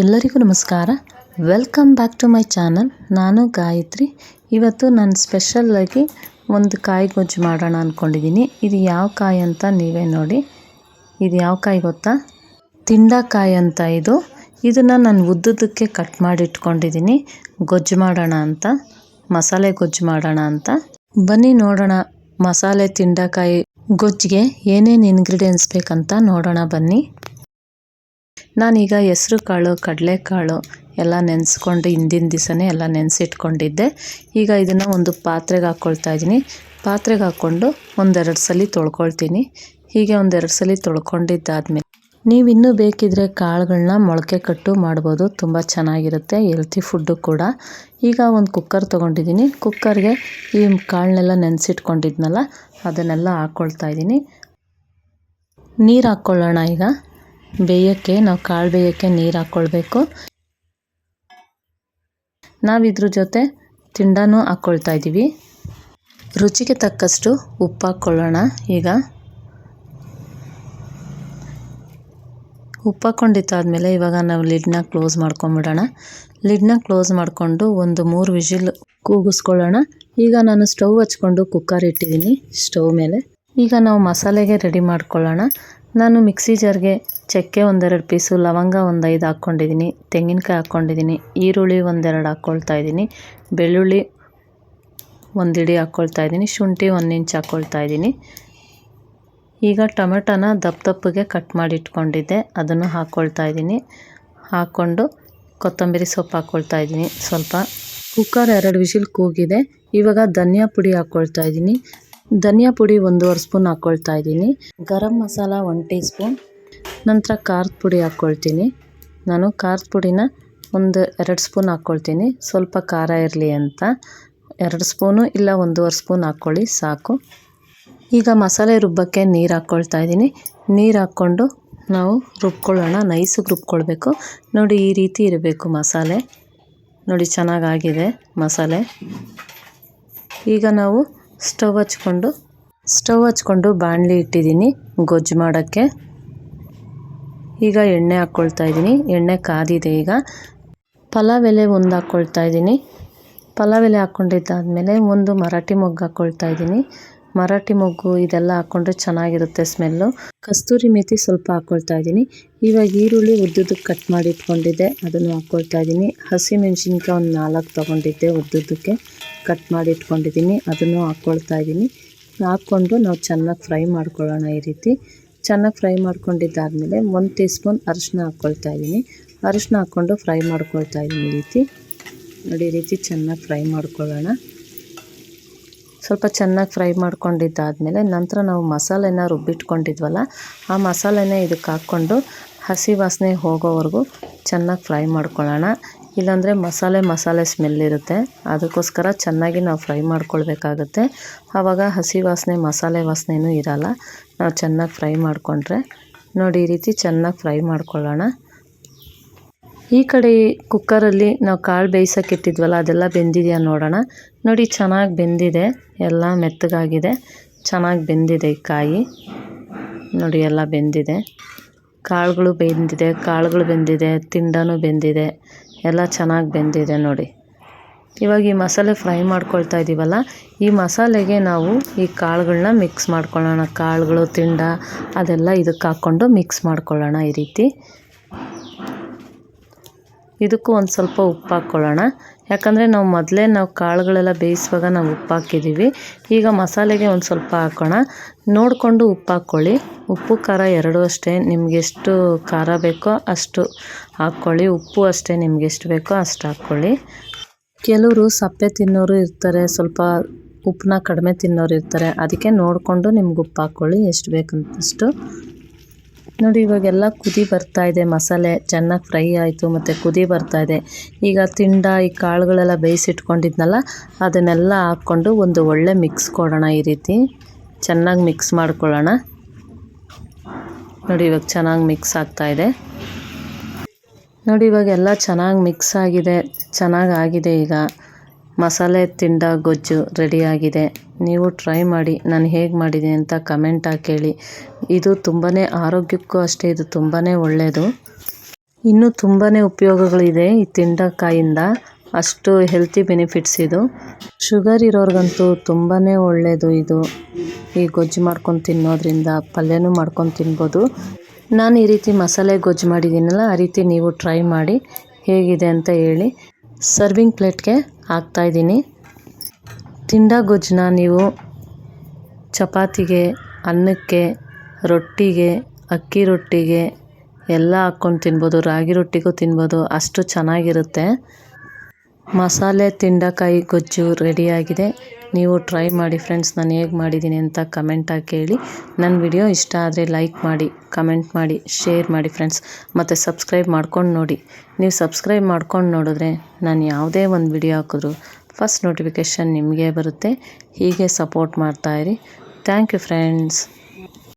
ಎಲ್ಲರಿಗೂ ನಮಸ್ಕಾರ. Welcome back to my channel. ನಾನು ಗಾಯತ್ರಿ. ಇವತ್ತು ನಾನು ಸ್ಪೆಷಲ್ಲಾಗಿ ಒಂದು ಕಾಯಿ ಗೊಜ್ಜು ಮಾಡೋಣ ಅಂದ್ಕೊಂಡಿದ್ದೀನಿ. ಇದು ಯಾವ ಕಾಯಿ ಅಂತ ನೀವೇ ನೋಡಿ. ಇದು ಯಾವ ಕಾಯಿ ಗೊತ್ತಾ? ತಿಂಡಕಾಯಿ ಅಂತ. ಇದನ್ನು ನಾನು ಉದ್ದುದಕ್ಕೆ ಕಟ್ ಮಾಡಿ ಇಟ್ಕೊಂಡಿದ್ದೀನಿ ಗೊಜ್ಜು ಮಾಡೋಣ ಅಂತ, ಮಸಾಲೆ ಗೊಜ್ಜು ಮಾಡೋಣ ಅಂತ. ಬನ್ನಿ ನೋಡೋಣ ಮಸಾಲೆ ತಿಂಡಕಾಯಿ ಗೊಜ್ಜಿಗೆ ಏನೇನು ಇಂಗ್ರೀಡಿಯೆಂಟ್ಸ್ ಬೇಕಂತ ನೋಡೋಣ ಬನ್ನಿ. ನಾನೀಗ ಹೆಸ್ರು ಕಾಳು, ಕಡಲೆಕಾಳು ಎಲ್ಲ ನೆನೆಸ್ಕೊಂಡು ಹಿಂದಿನ ದಿವಸನೇ ಎಲ್ಲ ನೆನೆಸಿಟ್ಕೊಂಡಿದ್ದೆ. ಈಗ ಇದನ್ನು ಒಂದು ಪಾತ್ರೆಗೆ ಹಾಕ್ಕೊಳ್ತಾ ಇದ್ದೀನಿ. ಪಾತ್ರೆಗೆ ಹಾಕ್ಕೊಂಡು ಒಂದೆರಡು ಸಲ ತೊಳ್ಕೊಳ್ತೀನಿ. ಹೀಗೆ ಒಂದೆರಡು ಸಲ ತೊಳ್ಕೊಂಡಿದ್ದಾದ್ಮೇಲೆ ನೀವು ಇನ್ನೂ ಬೇಕಿದ್ರೆ ಕಾಳುಗಳನ್ನ ಮೊಳಕೆ ಕಟ್ಟು ಮಾಡ್ಬೋದು. ತುಂಬ ಚೆನ್ನಾಗಿರುತ್ತೆ, ಹೆಲ್ತಿ ಫುಡ್ಡು ಕೂಡ. ಈಗ ಒಂದು ಕುಕ್ಕರ್ ತೊಗೊಂಡಿದ್ದೀನಿ. ಕುಕ್ಕರ್ಗೆ ಈ ಕಾಳನ್ನೆಲ್ಲ ನೆನೆಸಿಟ್ಕೊಂಡಿದ್ನಲ್ಲ ಅದನ್ನೆಲ್ಲ ಹಾಕ್ಕೊಳ್ತಾ ಇದ್ದೀನಿ. ನೀರು ಹಾಕ್ಕೊಳ್ಳೋಣ. ಈಗ ಬೇಯೋಕ್ಕೆ, ನಾವು ಕಾಳು ಬೇಯೋಕ್ಕೆ ನೀರು ಹಾಕ್ಕೊಳ್ಬೇಕು. ನಾವಿದ್ರ ಜೊತೆ ತಿಂಡನೂ ಹಾಕ್ಕೊಳ್ತಾ ಇದ್ದೀವಿ. ರುಚಿಗೆ ತಕ್ಕಷ್ಟು ಉಪ್ಪು ಹಾಕ್ಕೊಳ್ಳೋಣ. ಈಗ ಉಪ್ಪು ಹಾಕ್ಕೊಂಡಿದ್ದಾದ್ಮೇಲೆ ಇವಾಗ ನಾವು ಲಿಡ್ನ ಕ್ಲೋಸ್ ಮಾಡ್ಕೊಂಬಿಡೋಣ. ಲಿಡ್ನ ಕ್ಲೋಸ್ ಮಾಡಿಕೊಂಡು ಒಂದು 3 ವಿಷಿಲ್ ಕೂಗಿಸ್ಕೊಳ್ಳೋಣ. ಈಗ ನಾನು ಸ್ಟವ್ ಹಚ್ಕೊಂಡು ಕುಕ್ಕರ್ ಇಟ್ಟಿದ್ದೀನಿ ಸ್ಟವ್ ಮೇಲೆ. ಈಗ ನಾವು ಮಸಾಲೆಗೆ ರೆಡಿ ಮಾಡ್ಕೊಳ್ಳೋಣ. ನಾನು ಮಿಕ್ಸಿ ಜಾರ್ಗೆ ಚಕ್ಕೆ ಒಂದೆರಡು ಪೀಸು, ಲವಂಗ ಒಂದು 5 ಹಾಕ್ಕೊಂಡಿದ್ದೀನಿ, ತೆಂಗಿನಕಾಯಿ ಹಾಕ್ಕೊಂಡಿದ್ದೀನಿ, ಈರುಳ್ಳಿ ಒಂದೆರಡು ಹಾಕ್ಕೊಳ್ತಾ ಇದ್ದೀನಿ, ಬೆಳ್ಳುಳ್ಳಿ ಒಂದು ಹಿಡಿ ಹಾಕ್ಕೊಳ್ತಾ ಇದ್ದೀನಿ, ಶುಂಠಿ 1 ಇಂಚ್ ಹಾಕ್ಕೊಳ್ತಾ ಇದ್ದೀನಿ. ಈಗ ಟೊಮೆಟೊನ ದಪ್ಪಗೆ ಕಟ್ ಮಾಡಿ ಇಟ್ಕೊಂಡಿದ್ದೆ, ಅದನ್ನು ಹಾಕ್ಕೊಳ್ತಾ ಇದ್ದೀನಿ. ಹಾಕ್ಕೊಂಡು ಕೊತ್ತಂಬರಿ ಸೊಪ್ಪು ಹಾಕ್ಕೊಳ್ತಾ ಇದ್ದೀನಿ ಸ್ವಲ್ಪ. ಕುಕ್ಕರ್ 2 ವಿಷಿಲ್ ಕೂಗಿದೆ. ಇವಾಗ ಧನಿಯಾ ಪುಡಿ ಹಾಕ್ಕೊಳ್ತಾ ಇದ್ದೀನಿ. ಧನಿಯಾ ಪುಡಿ 1.5 ಸ್ಪೂನ್ ಹಾಕ್ಕೊಳ್ತಾ ಇದ್ದೀನಿ. Garam masala 1 tea spoon. ನಂತರ ಖಾರದ ಪುಡಿ ಹಾಕ್ಕೊಳ್ತೀನಿ. ನಾನು ಖಾರದ ಪುಡಿನ 2 ಸ್ಪೂನ್ ಹಾಕ್ಕೊಳ್ತೀನಿ, ಸ್ವಲ್ಪ ಖಾರ ಇರಲಿ ಅಂತ. 2 ಸ್ಪೂನು ಇಲ್ಲ 1.5 ಸ್ಪೂನ್ ಹಾಕ್ಕೊಳ್ಳಿ ಸಾಕು. ಈಗ ಮಸಾಲೆ ರುಬ್ಬಕ್ಕೆ ನೀರು ಹಾಕ್ಕೊಳ್ತಾ ಇದ್ದೀನಿ. ನೀರು ಹಾಕ್ಕೊಂಡು ನಾವು ರುಬ್ಕೊಳ್ಳೋಣ. ನೈಸಿಗೆ ರುಬ್ಕೊಳ್ಬೇಕು. ನೋಡಿ ಈ ರೀತಿ ಇರಬೇಕು ಮಸಾಲೆ. ನೋಡಿ ಚೆನ್ನಾಗಾಗಿದೆ ಮಸಾಲೆ. ಈಗ ನಾವು ಸ್ಟವ್ ಹಚ್ಕೊಂಡು ಬಾಣಲಿ ಇಟ್ಟಿದ್ದೀನಿ ಗೊಜ್ಜು ಮಾಡೋಕ್ಕೆ. ಈಗ ಎಣ್ಣೆ ಹಾಕ್ಕೊಳ್ತಾ ಇದ್ದೀನಿ. ಎಣ್ಣೆ ಕಾದಿದೆ. ಈಗ ಪಲಾವ್ ಎಲೆ 1 ಹಾಕ್ಕೊಳ್ತಾ ಇದ್ದೀನಿ. ಪಲಾವ್ ಎಲೆ ಹಾಕ್ಕೊಂಡಿದ್ದಾದಮೇಲೆ ಒಂದು ಮರಾಠಿ ಮೊಗ್ಗು ಹಾಕ್ಕೊಳ್ತಾ ಇದ್ದೀನಿ. ಮರಾಠಿ ಮೊಗ್ಗು ಇದೆಲ್ಲ ಹಾಕ್ಕೊಂಡ್ರೆ ಚೆನ್ನಾಗಿರುತ್ತೆ ಸ್ಮೆಲ್ಲು. ಕಸ್ತೂರಿ ಮೇಥಿ ಸ್ವಲ್ಪ ಹಾಕ್ಕೊಳ್ತಾ ಇದ್ದೀನಿ. ಇವಾಗ ಈರುಳ್ಳಿ ಉದ್ದುದಕ್ಕೆ ಕಟ್ ಮಾಡಿ ಇಟ್ಕೊಂಡಿದ್ದೆ, ಅದನ್ನು ಹಾಕ್ಕೊಳ್ತಾ ಇದ್ದೀನಿ. ಹಸಿಮೆಣ್ಸಿನ್ಕಾಯಿ ಒಂದು 4 ತೊಗೊಂಡಿದ್ದೆ, ಉದ್ದುದಕ್ಕೆ ಕಟ್ ಮಾಡಿ ಇಟ್ಕೊಂಡಿದ್ದೀನಿ, ಅದನ್ನು ಹಾಕ್ಕೊಳ್ತಾ ಇದ್ದೀನಿ. ಹಾಕ್ಕೊಂಡು ನಾವು ಚೆನ್ನಾಗಿ ಫ್ರೈ ಮಾಡ್ಕೊಳ್ಳೋಣ. ಈ ರೀತಿ ಚೆನ್ನಾಗಿ ಫ್ರೈ ಮಾಡ್ಕೊಂಡಿದ್ದಾದಮೇಲೆ 1 ಟೀ ಸ್ಪೂನ್ ಅರಿಶಿನ ಹಾಕ್ಕೊಳ್ತಾ ಇದ್ದೀನಿ. ಅರಿಶಿನ ಹಾಕ್ಕೊಂಡು ಫ್ರೈ ಮಾಡ್ಕೊಳ್ತಾ ಇದ್ದೀನಿ. ಈ ರೀತಿ ನೋಡಿ, ಈ ರೀತಿ ಚೆನ್ನಾಗಿ ಫ್ರೈ ಮಾಡ್ಕೊಳ್ಳೋಣ. ಸ್ವಲ್ಪ ಚೆನ್ನಾಗಿ ಫ್ರೈ ಮಾಡ್ಕೊಂಡಿದ್ದಾದಮೇಲೆ ನಂತರ ನಾವು ಮಸಾಲೆನ ರುಬ್ಬಿಟ್ಕೊಂಡಿದ್ವಲ್ಲ, ಆ ಮಸಾಲೆನ ಇದಕ್ಕೆ ಹಾಕ್ಕೊಂಡು ಹಸಿ ವಾಸನೆ ಹೋಗೋವರೆಗೂ ಚೆನ್ನಾಗಿ ಫ್ರೈ ಮಾಡ್ಕೊಳ್ಳೋಣ. ಇಲ್ಲಾಂದರೆ ಮಸಾಲೆ ಸ್ಮೆಲ್ ಇರುತ್ತೆ. ಅದಕ್ಕೋಸ್ಕರ ಚೆನ್ನಾಗಿ ನಾವು ಫ್ರೈ ಮಾಡ್ಕೊಳ್ಬೇಕಾಗುತ್ತೆ. ಆವಾಗ ಹಸಿ ವಾಸನೆ, ಮಸಾಲೆ ವಾಸನೆಯೂ ಇರಲ್ಲ. ನಾವು ಚೆನ್ನಾಗಿ ಫ್ರೈ ಮಾಡಿಕೊಂಡ್ರೆ ನೋಡಿ ಈ ರೀತಿ ಚೆನ್ನಾಗಿ ಫ್ರೈ ಮಾಡ್ಕೊಳ್ಳೋಣ. ಈ ಕಡೆ ಕುಕ್ಕರಲ್ಲಿ ನಾವು ಕಾಳು ಬೇಯಿಸೋಕೆ ಇಟ್ಟಿದ್ವಲ್ಲ, ಅದೆಲ್ಲ ಬೆಂದಿದೆಯಾ ನೋಡೋಣ. ನೋಡಿ ಚೆನ್ನಾಗಿ ಬೆಂದಿದೆ, ಎಲ್ಲ ಮೆತ್ತಗಾಗಿದೆ, ಚೆನ್ನಾಗಿ ಬೆಂದಿದೆ ಈ ಕಾಯಿ. ನೋಡಿ ಎಲ್ಲ ಬೆಂದಿದೆ, ಕಾಳುಗಳು ಬೆಂದಿದೆ, ತಿಂಡನೂ ಬೆಂದಿದೆ, ಎಲ್ಲ ಚೆನ್ನಾಗಿ ಬೆಂದಿದೆ ನೋಡಿ. ಇವಾಗ ಈ ಮಸಾಲೆ ಫ್ರೈ ಮಾಡ್ಕೊಳ್ತಾ ಇದ್ದೀವಲ್ಲ, ಈ ಮಸಾಲೆಗೆ ನಾವು ಈ ಕಾಳುಗಳನ್ನ ಮಿಕ್ಸ್ ಮಾಡ್ಕೊಳ್ಳೋಣ. ಕಾಳುಗಳು, ತಿಂಡ ಅದೆಲ್ಲ ಇದಕ್ಕೆ ಹಾಕ್ಕೊಂಡು ಮಿಕ್ಸ್ ಮಾಡ್ಕೊಳ್ಳೋಣ. ಈ ರೀತಿ ಇದಕ್ಕೂ ಒಂದು ಸ್ವಲ್ಪ ಉಪ್ಪು ಹಾಕ್ಕೊಳ್ಳೋಣ. ಯಾಕಂದರೆ ನಾವು ಕಾಳುಗಳೆಲ್ಲ ಬೇಯಿಸುವಾಗ ನಾವು ಉಪ್ಪು ಹಾಕಿದ್ದೀವಿ. ಈಗ ಮಸಾಲೆಗೆ ಒಂದು ಸ್ವಲ್ಪ ಹಾಕೋಣ. ನೋಡಿಕೊಂಡು ಉಪ್ಪು ಹಾಕ್ಕೊಳ್ಳಿ. ಉಪ್ಪು ಖಾರ ಎರಡೂ ಅಷ್ಟೇ, ನಿಮ್ಗೆ ಎಷ್ಟು ಖಾರ ಬೇಕೋ ಅಷ್ಟು ಹಾಕ್ಕೊಳ್ಳಿ. ಉಪ್ಪು ಅಷ್ಟೇ, ನಿಮ್ಗೆ ಎಷ್ಟು ಬೇಕೋ ಅಷ್ಟು ಹಾಕ್ಕೊಳ್ಳಿ. ಕೆಲವರು ಸಪ್ಪೆ ತಿನ್ನೋರು ಇರ್ತಾರೆ, ಸ್ವಲ್ಪ ಉಪ್ಪನ್ನ ಕಡಿಮೆ ತಿನ್ನೋರು ಇರ್ತಾರೆ. ಅದಕ್ಕೆ ನೋಡಿಕೊಂಡು ನಿಮ್ಗೆ ಉಪ್ಪು ಹಾಕ್ಕೊಳ್ಳಿ ಎಷ್ಟು ಬೇಕಂತಷ್ಟು. ನೋಡಿ ಇವಾಗೆಲ್ಲ ಕುದಿ ಬರ್ತಾ ಇದೆ, ಮಸಾಲೆ ಚೆನ್ನಾಗಿ ಫ್ರೈ ಆಯಿತು ಮತ್ತು ಕುದಿ ಬರ್ತಾ ಇದೆ. ಈಗ ತಿಂಡ, ಈ ಕಾಳುಗಳೆಲ್ಲ ಬೇಯಿಸಿಟ್ಕೊಂಡಿದ್ನಲ್ಲ ಅದನ್ನೆಲ್ಲ ಹಾಕ್ಕೊಂಡು ಒಂದು ಒಳ್ಳೆ ಮಿಕ್ಸ್ ಕೊಡೋಣ. ಈ ರೀತಿ ಚೆನ್ನಾಗಿ ಮಿಕ್ಸ್ ಮಾಡ್ಕೊಳ್ಳೋಣ. ನೋಡಿ ಇವಾಗ ಚೆನ್ನಾಗಿ ಮಿಕ್ಸ್ ಆಗ್ತಾಯಿದೆ. ನೋಡಿ ಇವಾಗೆಲ್ಲ ಚೆನ್ನಾಗಿ ಮಿಕ್ಸ್ ಆಗಿದೆ, ಚೆನ್ನಾಗಾಗಿದೆ. ಈಗ ಮಸಾಲೆ ತಿಂಡ ಗೊಜ್ಜು ರೆಡಿಯಾಗಿದೆ. ನೀವು ಟ್ರೈ ಮಾಡಿ, ನಾನು ಹೇಗೆ ಮಾಡಿದ್ದೀನಿ ಅಂತ ಕಮೆಂಟ್ ಹಾಕಿ ಹೇಳಿ. ಇದು ತುಂಬಾ ಆರೋಗ್ಯಕ್ಕೂ ಅಷ್ಟೇ, ಇದು ತುಂಬಾ ಒಳ್ಳೆಯದು. ಇನ್ನೂ ತುಂಬಾ ಉಪಯೋಗಗಳಿದೆ ಈ ತಿಂಡಕಾಯಿಂದ, ಅಷ್ಟು ಹೆಲ್ತಿ ಬೆನಿಫಿಟ್ಸ್ ಇದು. ಶುಗರ್ ಇರೋರ್ಗಂತೂ ತುಂಬಾ ಒಳ್ಳೆಯದು ಇದು. ಈ ಗೊಜ್ಜು ಮಾಡ್ಕೊಂಡು ತಿನ್ನೋದ್ರಿಂದ ಪಲ್ಯನೂ ಮಾಡ್ಕೊಂಡು ತಿನ್ಬೋದು. ನಾನು ಈ ರೀತಿ ಮಸಾಲೆ ಗೊಜ್ಜು ಮಾಡಿದ್ದೀನಲ್ಲ, ಆ ರೀತಿ ನೀವು ಟ್ರೈ ಮಾಡಿ ಹೇಗಿದೆ ಅಂತ ಹೇಳಿ. ಸರ್ವಿಂಗ್ ಪ್ಲೇಟ್ಗೆ ಹಾಕ್ತಾಯಿದ್ದೀನಿ. ತಿಂಡ ಗೊಜ್ಜನ್ನ ನೀವು ಚಪಾತಿಗೆ, ಅನ್ನಕ್ಕೆ, ರೊಟ್ಟಿಗೆ, ಅಕ್ಕಿ ರೊಟ್ಟಿಗೆ ಎಲ್ಲ ಹಾಕ್ಕೊಂಡು ತಿನ್ಬೋದು. ರಾಗಿ ರೊಟ್ಟಿಗೂ ತಿನ್ಬೋದು, ಅಷ್ಟು ಚೆನ್ನಾಗಿರುತ್ತೆ. ಮಸಾಲೆ ತಿಂಡಕಾಯಿ ಗೊಜ್ಜು ರೆಡಿಯಾಗಿದೆ. ನೀವು ಟ್ರೈ ಮಾಡಿ ಫ್ರೆಂಡ್ಸ್. ನಾನು ಹೇಗೆ ಮಾಡಿದ್ದೀನಿ ಅಂತ ಕಮೆಂಟ್ ಹಾಕಿ ಹೇಳಿ. ನನ್ನ ವಿಡಿಯೋ ಇಷ್ಟ ಆದರೆ ಲೈಕ್ ಮಾಡಿ, ಕಮೆಂಟ್ ಮಾಡಿ, ಶೇರ್ ಮಾಡಿ ಫ್ರೆಂಡ್ಸ್. ಮತ್ತು ಸಬ್ಸ್ಕ್ರೈಬ್ ಮಾಡ್ಕೊಂಡು ನೋಡಿ. ನೀವು ಸಬ್ಸ್ಕ್ರೈಬ್ ಮಾಡ್ಕೊಂಡು ನೋಡಿದ್ರೆ ನಾನು ಯಾವುದೇ ಒಂದು ವಿಡಿಯೋ ಹಾಕಿದ್ರು ಫಸ್ಟ್ ನೋಟಿಫಿಕೇಷನ್ ನಿಮಗೆ ಬರುತ್ತೆ. ಹೀಗೆ ಸಪೋರ್ಟ್ ಮಾಡ್ತಾಯಿರಿ. Thank you friends.